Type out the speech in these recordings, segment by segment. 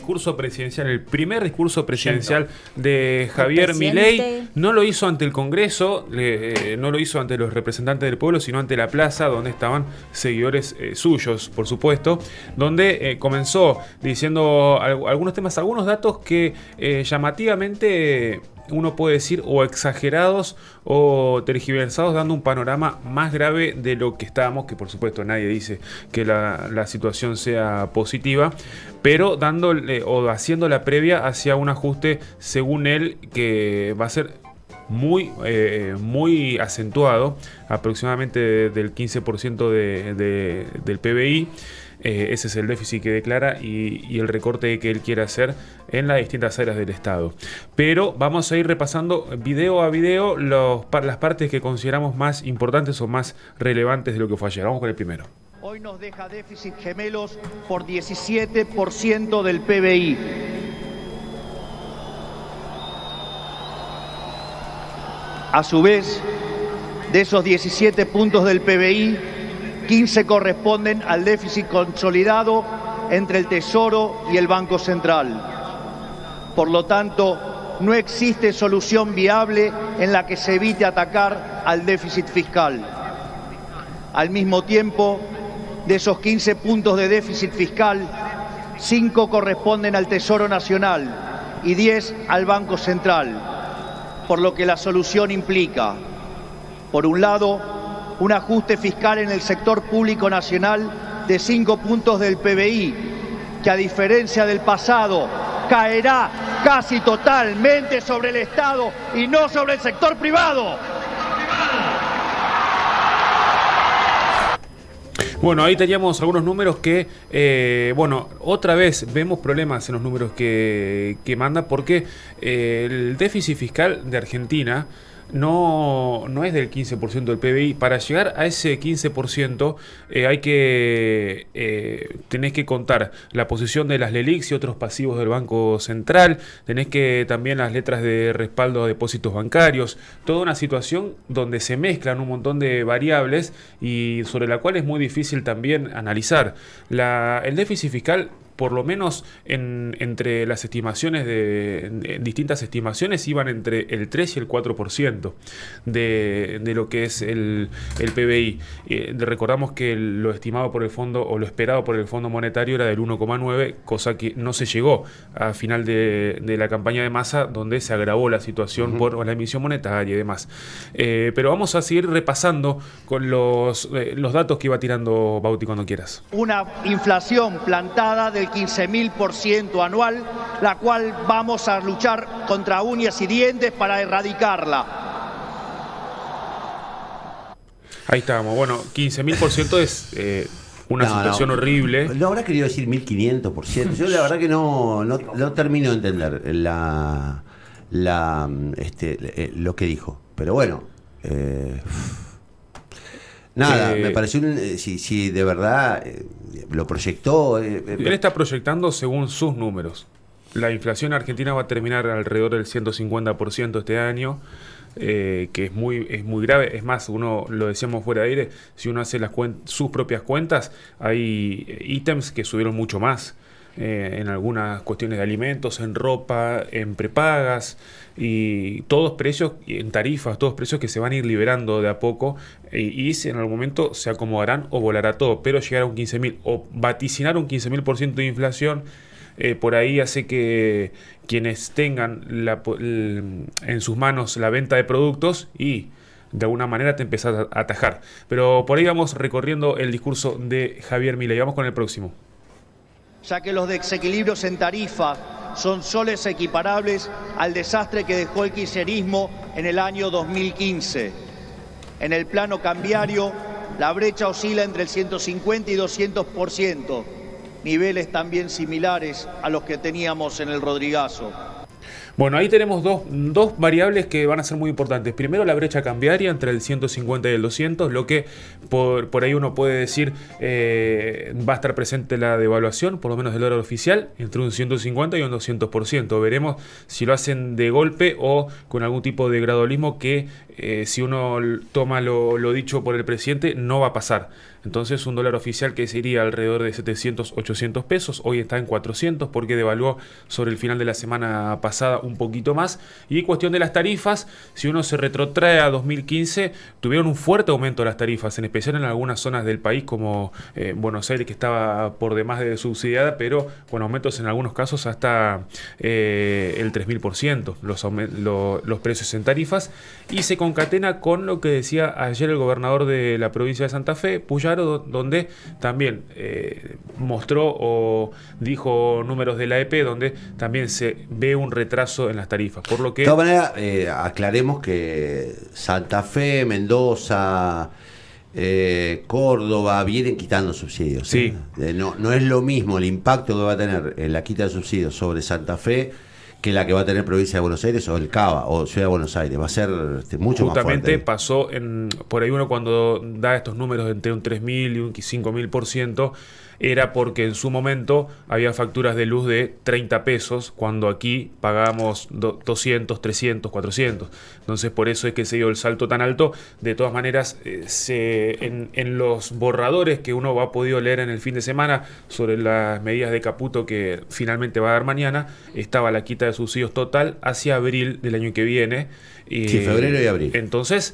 discurso presidencial, el primer discurso presidencial de Javier Milei. No lo hizo ante el Congreso, no lo hizo ante los representantes del pueblo, sino ante la plaza donde estaban seguidores suyos, por supuesto, donde comenzó diciendo algunos temas, algunos datos que llamativamente uno puede decir o exagerados o tergiversados, dando un panorama más grave de lo que estábamos, que por supuesto nadie dice que la situación sea positiva, pero dándole o haciendo la previa hacia un ajuste, según él, que va a ser muy acentuado, aproximadamente del 15% del PBI. Ese es el déficit que declara y el recorte que él quiere hacer en las distintas áreas del Estado. Pero vamos a ir repasando video a video las partes que consideramos más importantes o más relevantes de lo que fue ayer. Vamos con el primero. Hoy nos deja déficit gemelos por 17% del PBI. A su vez, de esos 17 puntos del PBI, 15 corresponden al déficit consolidado entre el Tesoro y el Banco Central. Por lo tanto, no existe solución viable en la que se evite atacar al déficit fiscal. Al mismo tiempo, de esos 15 puntos de déficit fiscal, 5 corresponden al Tesoro Nacional y 10 al Banco Central, por lo que la solución implica, por un lado, un ajuste fiscal en el sector público nacional de 5 puntos del PBI, que a diferencia del pasado, caerá casi totalmente sobre el Estado y no sobre el sector privado. Bueno, ahí teníamos algunos números que, otra vez vemos problemas en los números que manda, porque el déficit fiscal de Argentina no es del 15% del PBI. Para llegar a ese 15% tenés que contar la posición de las LELIQs y otros pasivos del Banco Central, tenés que también las letras de respaldo a depósitos bancarios, toda una situación donde se mezclan un montón de variables y sobre la cual es muy difícil también analizar. El déficit fiscal, por lo menos entre las estimaciones distintas estimaciones, iban entre el 3 y el 4% de lo que es el PBI. Recordamos que lo estimado por el fondo, o lo esperado por el Fondo Monetario, era del 1,9, cosa que no se llegó a final de la campaña de Massa, donde se agravó la situación por la emisión monetaria y demás. Pero vamos a seguir repasando con los datos que iba tirando Bauti cuando quieras. Una inflación plantada del 15.000% anual, la cual vamos a luchar contra uñas y dientes para erradicarla. Ahí estábamos. Bueno, 15.000% es una situación horrible. No habrá querido decir 1.500%. Yo la verdad que no termino de entender lo que dijo. Pero bueno, nada, me pareció si de verdad lo proyectó. Él está proyectando según sus números. La inflación argentina va a terminar alrededor del 150% este año, que es muy grave. Es más, uno lo decíamos fuera de aire, si uno hace sus propias cuentas, hay ítems que subieron mucho más. En algunas cuestiones de alimentos, en ropa, en prepagas, y todos precios, en tarifas, todos precios que se van a ir liberando de a poco, y en algún momento se acomodarán o volará todo, pero llegar a un 15.000 o vaticinar un 15.000% de inflación, por ahí hace que quienes tengan en sus manos la venta de productos y de alguna manera te empezás a atajar. Pero por ahí vamos recorriendo el discurso de Javier Milei. Vamos con el próximo. Ya que los desequilibrios en tarifa son soles equiparables al desastre que dejó el kirchnerismo en el año 2015. En el plano cambiario, la brecha oscila entre el 150 y 200%, niveles también similares a los que teníamos en el Rodrigazo. Bueno, ahí tenemos dos variables que van a ser muy importantes. Primero, la brecha cambiaria entre el 150 y el 200, lo que por ahí uno puede decir va a estar presente la devaluación, por lo menos del dólar oficial, entre un 150 y un 200%. Veremos si lo hacen de golpe o con algún tipo de gradualismo que, si uno toma lo dicho por el presidente, no va a pasar. Entonces un dólar oficial que sería alrededor de 700, 800 pesos, hoy está en 400 porque devaluó sobre el final de la semana pasada un poquito más. Y cuestión de las tarifas, si uno se retrotrae a 2015, tuvieron un fuerte aumento de las tarifas, en especial en algunas zonas del país como Buenos Aires, que estaba por demás de subsidiada, pero con aumentos en algunos casos hasta el 3000% los precios en tarifas. Y se concatena con lo que decía ayer el gobernador de la provincia de Santa Fe, Puyaro, donde también mostró o dijo números de la EP, donde también se ve un retraso en las tarifas. Por lo que, de todas maneras, aclaremos que Santa Fe, Mendoza, Córdoba vienen quitando subsidios. Sí. No es lo mismo el impacto que va a tener la quita de subsidios sobre Santa Fe que la que va a tener provincia de Buenos Aires o el Cava o Ciudad de Buenos Aires. Va a ser mucho más fuerte. Justamente pasó por ahí uno cuando da estos números entre un 3.000 y un 5.000%, era porque en su momento había facturas de luz de 30 pesos, cuando aquí pagábamos 200, 300, 400. Entonces por eso es que se dio el salto tan alto. De todas maneras, en los borradores que uno ha podido leer en el fin de semana sobre las medidas de Caputo que finalmente va a dar mañana, estaba la quita de subsidios total hacia abril del año que viene. Sí, febrero y abril. Entonces,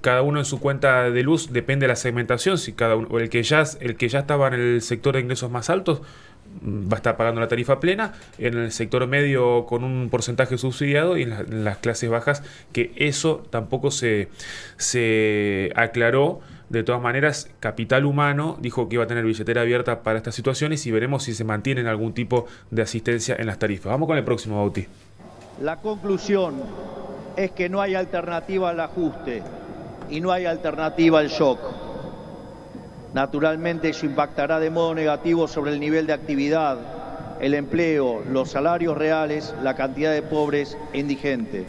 cada uno en su cuenta de luz, depende de la segmentación. Si cada uno, el que ya estaba en el sector de ingresos más altos va a estar pagando la tarifa plena, en el sector medio con un porcentaje subsidiado, y en las clases bajas, que eso tampoco se aclaró. De todas maneras, Capital Humano dijo que iba a tener billetera abierta para estas situaciones, y veremos si se mantienen algún tipo de asistencia en las tarifas. Vamos con el próximo, Bauti. La conclusión es que no hay alternativa al ajuste y no hay alternativa al shock. Naturalmente eso impactará de modo negativo sobre el nivel de actividad, el empleo, los salarios reales, la cantidad de pobres e indigentes.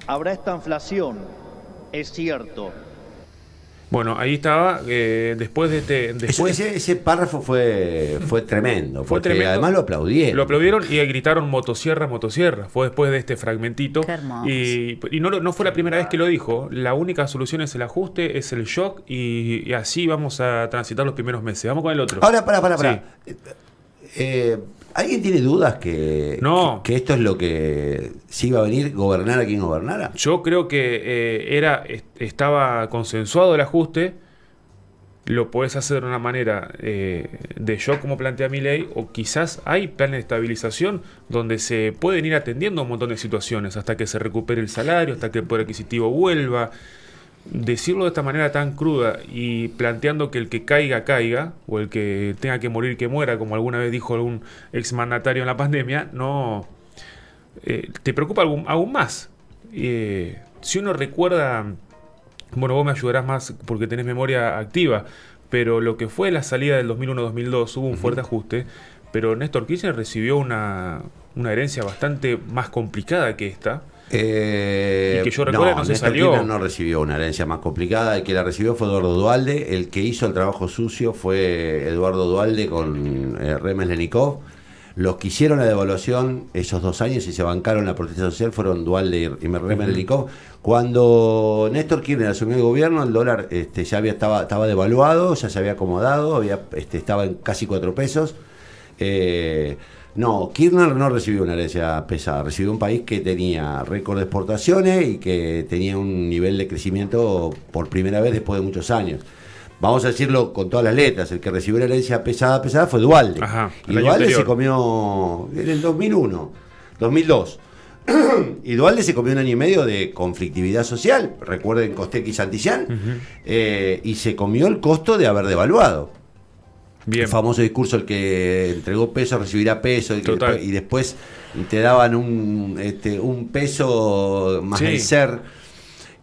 Habrá esta inflación, es cierto. Bueno, ahí estaba, después de Ese párrafo fue tremendo, fue porque tremendo. Además lo aplaudieron. Lo aplaudieron y gritaron motosierra, motosierra. Fue después de este fragmentito. Y no fue la primera vez que lo dijo. La única solución es el ajuste, es el shock, y así vamos a transitar los primeros meses. Vamos con el otro. Ahora, para. Sí. ¿Alguien tiene dudas que esto es lo que sí iba a venir, gobernar a quien gobernara? Yo creo que estaba consensuado el ajuste. Lo podés hacer de una manera de shock, como plantea Milei, o quizás hay planes de estabilización donde se pueden ir atendiendo un montón de situaciones hasta que se recupere el salario, hasta que el poder adquisitivo vuelva. Decirlo de esta manera tan cruda y planteando que el que caiga, o el que tenga que morir, que muera, como alguna vez dijo algún exmandatario en la pandemia, no te preocupa aún más. Si uno recuerda, bueno, vos me ayudarás más porque tenés memoria activa, pero lo que fue la salida del 2001-2002 hubo un fuerte ajuste, pero Néstor Kirchner recibió una herencia bastante más complicada que esta. Y que yo recuerdo no se salió. Kirchner no recibió una herencia más complicada. El que la recibió fue Eduardo Duhalde. El que hizo el trabajo sucio fue Eduardo Duhalde con Remes Lenikov. Los que hicieron la devaluación esos 2 años y se bancaron la protesta social fueron Duhalde y Remes Lenikov. Cuando Néstor Kirchner asumió el gobierno, el dólar ya estaba devaluado, ya se había acomodado, estaba en casi 4 pesos. No, Kirchner no recibió una herencia pesada, recibió un país que tenía récord de exportaciones y que tenía un nivel de crecimiento por primera vez después de muchos años. Vamos a decirlo con todas las letras, el que recibió la herencia pesada fue Duhalde. Ajá, y Duhalde se comió en el 2002. Y Duhalde se comió 1 año y medio de conflictividad social, recuerden Costec y Santillán, y se comió el costo de haber devaluado. Bien. El famoso discurso, el que entregó peso recibirá peso, y después te daban un peso más el ser.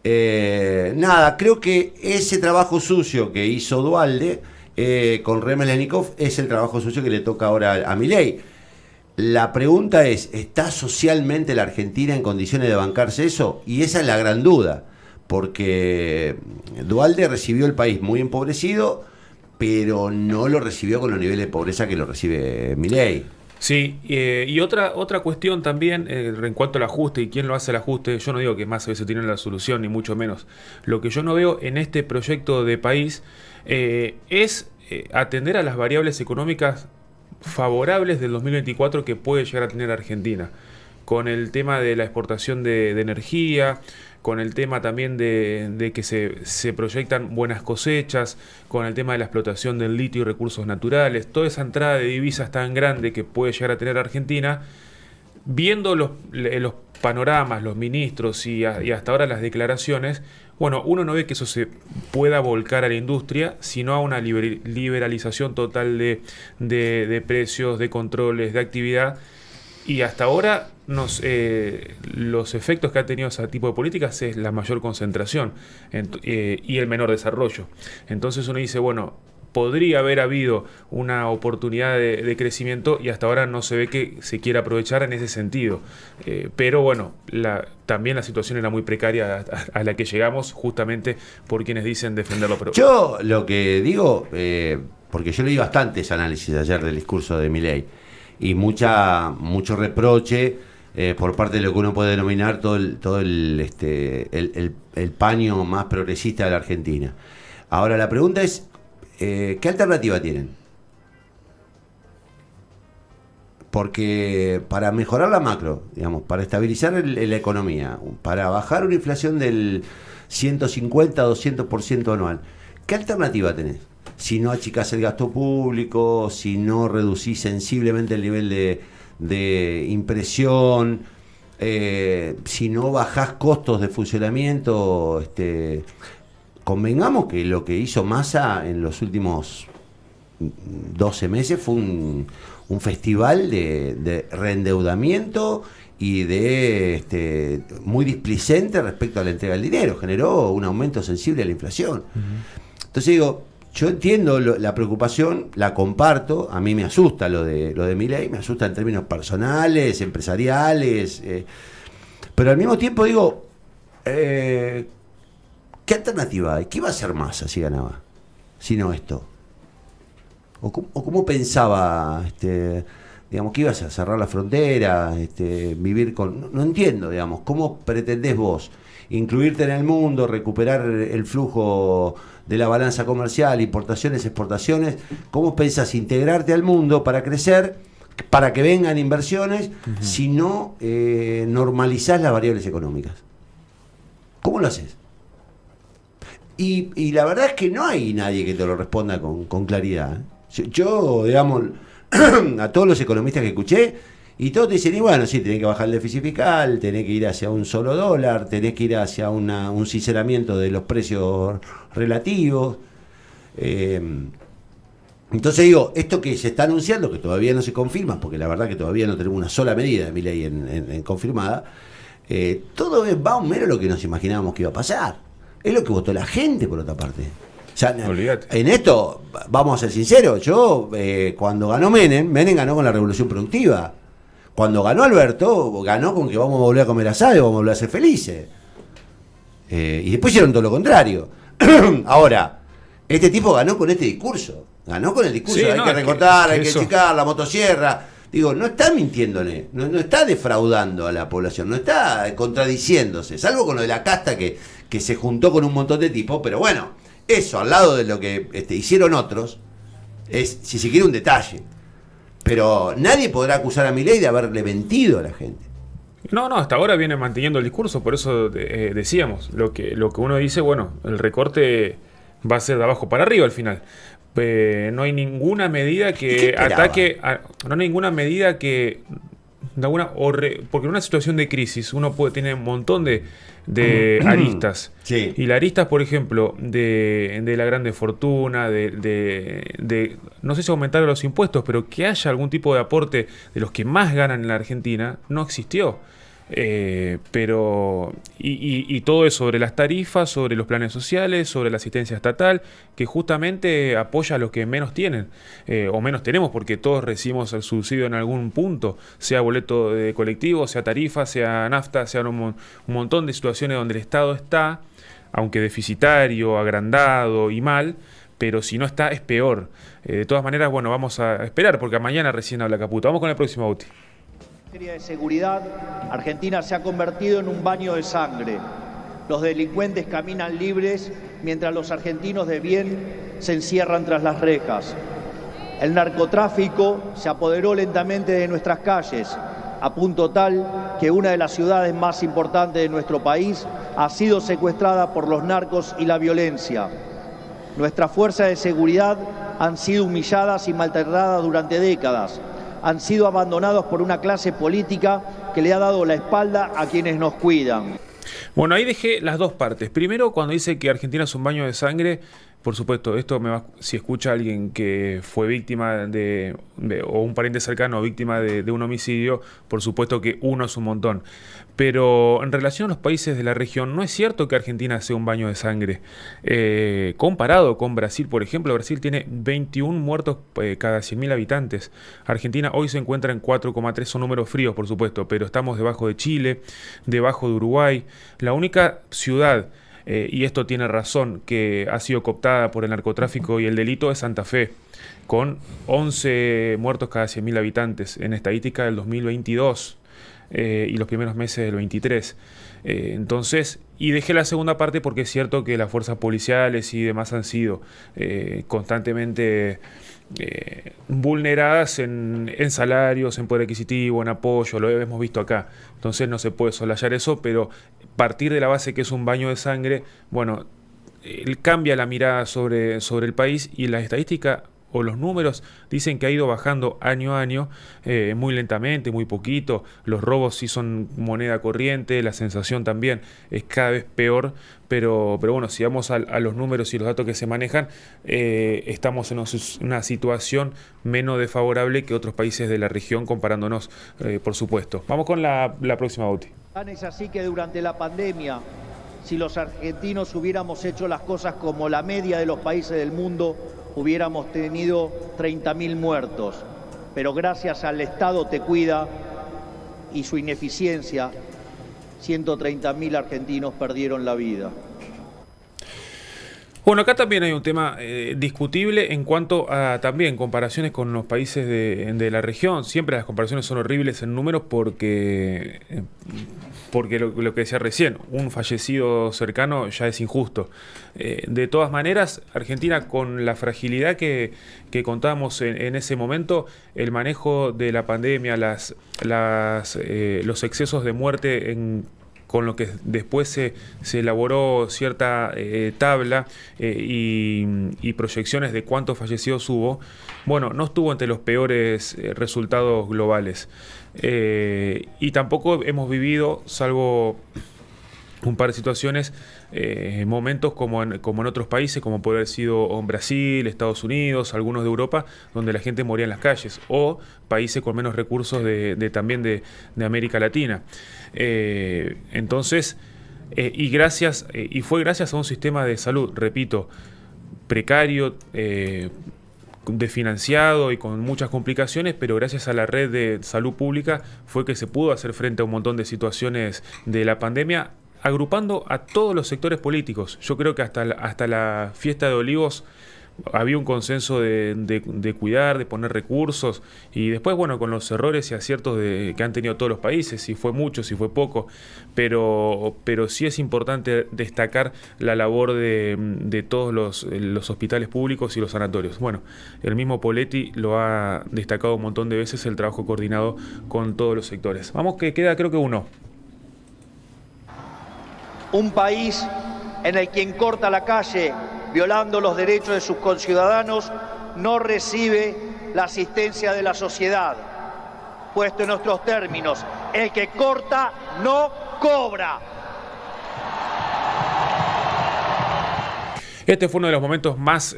Creo que ese trabajo sucio que hizo Duhalde con Remes Lenikov es el trabajo sucio que le toca ahora a Milei. La pregunta es, ¿está socialmente la Argentina en condiciones de bancarse eso? Y esa es la gran duda, porque Duhalde recibió el país muy empobrecido, pero no lo recibió con los niveles de pobreza que lo recibe Milei. Sí, y otra cuestión también, en cuanto al ajuste y quién lo hace el ajuste, yo no digo que Massa hubiese tenido la solución, ni mucho menos. Lo que yo no veo en este proyecto de país es atender a las variables económicas favorables del 2024 que puede llegar a tener Argentina, con el tema de la exportación de energía, con el tema también de que se proyectan buenas cosechas, con el tema de la explotación del litio y recursos naturales, toda esa entrada de divisas tan grande que puede llegar a tener Argentina, viendo los panoramas, los ministros y hasta ahora las declaraciones, bueno, uno no ve que eso se pueda volcar a la industria, sino a una liberalización total de precios, de controles, de actividad. Y hasta ahora los efectos que ha tenido ese tipo de políticas es la mayor concentración y el menor desarrollo. Entonces uno dice, bueno, podría haber habido una oportunidad de crecimiento y hasta ahora no se ve que se quiera aprovechar en ese sentido. Pero bueno, también la situación era muy precaria a la que llegamos justamente por quienes dicen defenderlo. Pero yo lo que digo, porque yo leí bastantes análisis ayer del discurso de Milei, y mucho reproche por parte de lo que uno puede denominar todo el paño más progresista de la Argentina. Ahora la pregunta es, ¿qué alternativa tienen? Porque para mejorar la macro, digamos, para estabilizar la economía, para bajar una inflación del 150-200% anual, ¿qué alternativa tenés? Si no achicás el gasto público, si no reducís sensiblemente el nivel de impresión, si no bajás costos de funcionamiento, convengamos que lo que hizo Massa en los últimos 12 meses fue un festival de reendeudamiento y muy displicente respecto a la entrega del dinero. Generó un aumento sensible de la inflación. Entonces digo, yo entiendo la preocupación, la comparto, a mí me asusta lo de Milei, me asusta en términos personales, empresariales, pero al mismo tiempo digo, ¿qué alternativa hay? ¿Qué iba a hacer Massa si ganaba? Si no esto. ¿O cómo pensaba, digamos, que ibas a cerrar la frontera, vivir con... No entiendo, digamos, ¿cómo pretendés vos incluirte en el mundo, recuperar el flujo de la balanza comercial, importaciones, exportaciones? ¿Cómo pensás integrarte al mundo para crecer, para que vengan inversiones, si no normalizás las variables económicas? ¿Cómo lo haces? Y la verdad es que no hay nadie que te lo responda con claridad. Yo, digamos, a todos los economistas que escuché, y todos te dicen, y bueno, sí, tenés que bajar el déficit fiscal, tenés que ir hacia un solo dólar, tenés que ir hacia un sinceramiento de los precios relativos. Entonces digo, esto que se está anunciando, que todavía no se confirma, porque la verdad que todavía no tenemos una sola medida de Milei en confirmada, todo va un mero lo que nos imaginábamos que iba a pasar. Es lo que votó la gente, por otra parte. O sea, en esto, vamos a ser sinceros, yo, cuando ganó Menem ganó con la revolución productiva. Cuando ganó Alberto, ganó con que vamos a volver a comer asado y vamos a volver a ser felices. Y después hicieron todo lo contrario. Ahora, este tipo ganó con este discurso. Ganó con el discurso, sí, hay que recortar, hay que achicar la motosierra. Digo, no está mintiéndole, no está defraudando a la población, no está contradiciéndose, salvo con lo de la casta que se juntó con un montón de tipos, pero bueno, eso al lado de lo que hicieron otros, es, si se quiere, un detalle. Pero nadie podrá acusar a Milei de haberle mentido a la gente. No, hasta ahora viene manteniendo el discurso, por eso decíamos, lo que uno dice, bueno, el recorte va a ser de abajo para arriba al final. No hay ninguna medida que ataque, no hay ninguna medida que porque en una situación de crisis uno tiene un montón de aristas. Sí. Y la arista, por ejemplo, de la grande fortuna, no sé si aumentar los impuestos, pero que haya algún tipo de aporte de los que más ganan en la Argentina, no existió. Pero todo es sobre las tarifas, sobre los planes sociales, sobre la asistencia estatal, que justamente apoya a los que menos tienen, o menos tenemos, porque todos recibimos el subsidio en algún punto, sea boleto de colectivo, sea tarifa, sea nafta, sea un montón de situaciones donde el Estado está, aunque deficitario, agrandado y mal, pero si no está, es peor. De todas maneras, bueno, vamos a esperar, porque mañana recién habla Caputo. Vamos con el próximo, Bauti. En materia de seguridad, Argentina se ha convertido en un baño de sangre. Los delincuentes caminan libres mientras los argentinos de bien se encierran tras las rejas. El narcotráfico se apoderó lentamente de nuestras calles, a punto tal que una de las ciudades más importantes de nuestro país ha sido secuestrada por los narcos y la violencia. Nuestras fuerzas de seguridad han sido humilladas y maltratadas durante décadas. Han sido abandonados por una clase política que le ha dado la espalda a quienes nos cuidan. Bueno, ahí dejé las dos partes. Primero, cuando dice que Argentina es un baño de sangre, por supuesto, esto si escucha a alguien que fue víctima o un pariente cercano víctima de un homicidio, por supuesto que uno es un montón. Pero en relación a los países de la región, no es cierto que Argentina sea un baño de sangre. Comparado con Brasil, por ejemplo, Brasil tiene 21 muertos cada 100.000 habitantes. Argentina hoy se encuentra en 4,3, son números fríos, por supuesto, pero estamos debajo de Chile, debajo de Uruguay. La única ciudad, y esto tiene razón, que ha sido cooptada por el narcotráfico y el delito es Santa Fe, con 11 muertos cada 100.000 habitantes en estadística del 2022 y los primeros meses del 23. Entonces, y dejé la segunda parte porque es cierto que las fuerzas policiales y demás han sido constantemente vulneradas en salarios, en poder adquisitivo, en apoyo, lo hemos visto acá. Entonces no se puede soslayar eso, pero partir de la base que es un baño de sangre, bueno, cambia la mirada sobre el país, y la estadística o los números dicen que ha ido bajando año a año, muy lentamente, muy poquito. Los robos sí son moneda corriente, la sensación también es cada vez peor, pero bueno, si vamos a los números y los datos que se manejan, estamos en una situación menos desfavorable que otros países de la región, comparándonos, por supuesto. Vamos con la próxima, Bauti. Tan es así que durante la pandemia, si los argentinos hubiéramos hecho las cosas como la media de los países del mundo, hubiéramos tenido 30.000 muertos. Pero gracias al Estado Te Cuida y su ineficiencia, 130.000 argentinos perdieron la vida. Bueno, acá también hay un tema discutible en cuanto a también comparaciones con los países de la región. Siempre las comparaciones son horribles en números porque lo que decía recién, un fallecido cercano ya es injusto. De todas maneras, Argentina, con la fragilidad que contábamos en ese momento, el manejo de la pandemia, los excesos de muerte con lo que después se elaboró cierta tabla y proyecciones de cuántos fallecidos hubo, bueno, no estuvo entre los peores resultados globales. Y tampoco hemos vivido, salvo un par de situaciones, momentos como en otros países, como puede haber sido en Brasil, Estados Unidos, algunos de Europa, donde la gente moría en las calles, o países con menos recursos también de América Latina. Entonces, y fue gracias a un sistema de salud, repito, precario, desfinanciado y con muchas complicaciones, pero gracias a la red de salud pública fue que se pudo hacer frente a un montón de situaciones de la pandemia, agrupando a todos los sectores políticos. Yo creo que hasta la fiesta de Olivos había un consenso de cuidar, de poner recursos, y después, bueno, con los errores y aciertos que han tenido todos los países, si fue mucho, si fue poco, pero sí es importante destacar la labor de todos los hospitales públicos y los sanatorios. Bueno, el mismo Poletti lo ha destacado un montón de veces, el trabajo coordinado con todos los sectores. Vamos, que queda creo que uno. Un país en el que quien corta la calle violando los derechos de sus conciudadanos no recibe la asistencia de la sociedad. Puesto en nuestros términos, el que corta no cobra. Este fue uno de los momentos más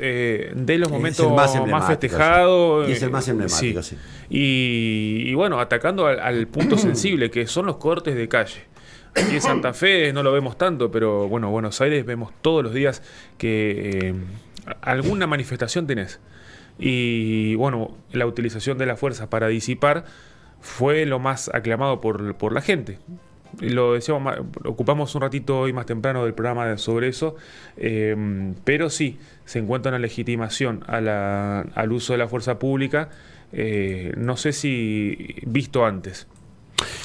más festejados. Y es el más emblemático, sí. Y bueno, atacando al punto sensible, que son los cortes de calle. Aquí en Santa Fe no lo vemos tanto, pero bueno, Buenos Aires vemos todos los días que alguna manifestación tenés. Y bueno, la utilización de la fuerza para disipar fue lo más aclamado por la gente. lo decíamos, ocupamos un ratito hoy más temprano del programa sobre eso, pero sí, se encuentra una legitimación al uso de la fuerza pública, no sé si visto antes.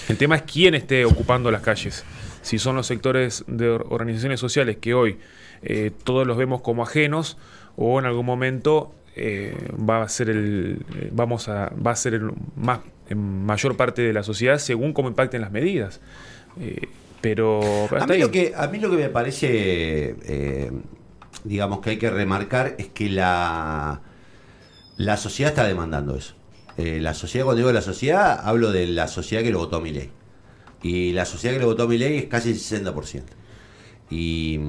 El tema es quién esté ocupando las calles. Si son los sectores de organizaciones sociales que hoy todos los vemos como ajenos, o en algún momento va a ser en mayor parte de la sociedad según cómo impacten las medidas. Pero a mí lo que me parece, digamos, que hay que remarcar es que la sociedad está demandando eso. La sociedad, cuando digo la sociedad, hablo de la sociedad que lo votó a Milei. Y la sociedad que lo votó a Milei es casi el 60%. Y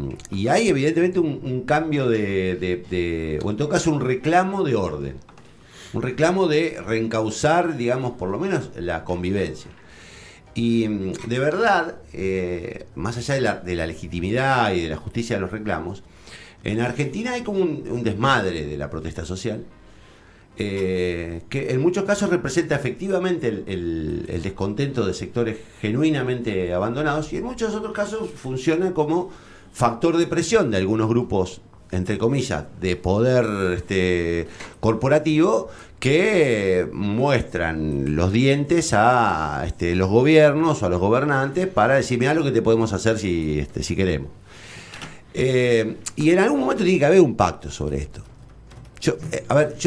hay evidentemente un cambio o en todo caso un reclamo de orden. Un reclamo de reencauzar, digamos, por lo menos la convivencia. Y de verdad, más allá de la legitimidad y de la justicia de los reclamos, en Argentina hay como un desmadre de la protesta social, que en muchos casos representa efectivamente el descontento de sectores genuinamente abandonados, y en muchos otros casos funciona como factor de presión de algunos grupos, entre comillas, de poder corporativo, que muestran los dientes a los gobiernos o a los gobernantes para decir, mirá lo que te podemos hacer si queremos. Y en algún momento tiene que haber un pacto sobre esto. Yo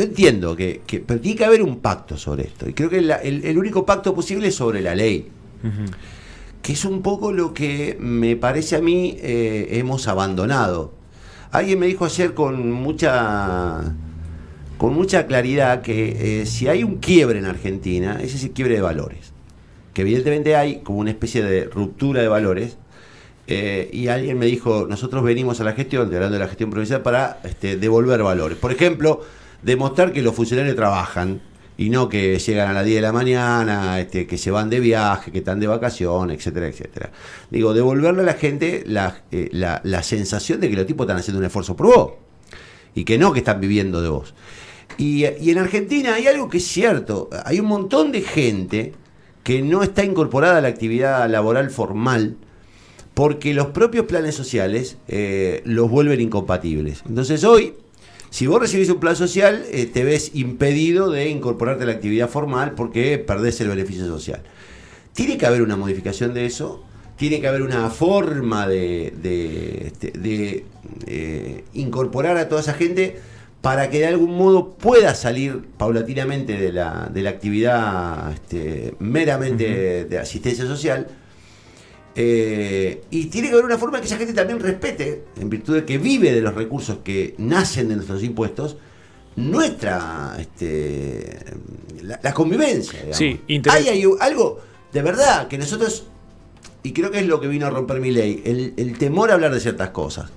entiendo pero tiene que haber un pacto sobre esto. Y creo que el único pacto posible es sobre la ley. Uh-huh. Que es un poco lo que me parece a mí hemos abandonado. Alguien me dijo ayer con mucha claridad que si hay un quiebre en Argentina, ese es el quiebre de valores. Que evidentemente hay como una especie de ruptura de valores. Y alguien me dijo, nosotros venimos a la gestión, hablando de la gestión provincial, para devolver valores. Por ejemplo, demostrar que los funcionarios trabajan y no que llegan a las 10 de la mañana, que se van de viaje, que están de vacaciones, etcétera, etcétera. Digo, devolverle a la gente la sensación de que los tipos están haciendo un esfuerzo por vos y que no que están viviendo de vos. Y en Argentina hay algo que es cierto, hay un montón de gente que no está incorporada a la actividad laboral formal, porque los propios planes sociales los vuelven incompatibles. Entonces hoy, si vos recibís un plan social, te ves impedido de incorporarte a la actividad formal porque perdés el beneficio social. Tiene que haber una modificación de eso, tiene que haber una forma de incorporar a toda esa gente para que de algún modo pueda salir paulatinamente de la actividad meramente de asistencia social. Y tiene que haber una forma que esa gente también respete, en virtud de que vive de los recursos que nacen de nuestros impuestos, nuestra la convivencia, digamos. Sí, hay algo de verdad que nosotros, y creo que es lo que vino a romper Milei, el temor a hablar de ciertas cosas.